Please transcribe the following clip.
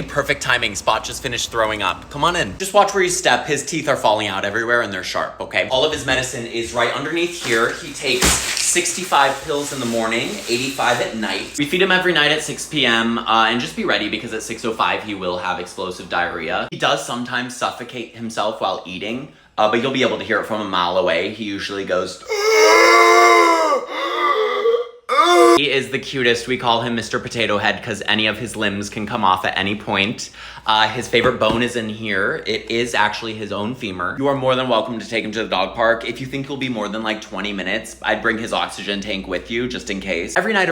Okay, perfect timing. Spot just finished throwing up. Come on in. Just watch where you step. His teeth are falling out everywhere and they're sharp, okay? All of his medicine is right underneath here. He takes 65 pills in the morning, 85 at night. We feed him every night at 6 p.m. And just be ready because at 6:05 he will have explosive diarrhea. He does sometimes suffocate himself while eating, but you'll be able to hear it from a mile away. He usually goes... He is the cutest. We call him Mr. Potato Head because any of his limbs can come off at any point. His favorite bone is in here. It is actually his own femur. You are more than welcome to take him to the dog park. If you think he'll be more than like 20 minutes, I'd bring his oxygen tank with you just in case. Every night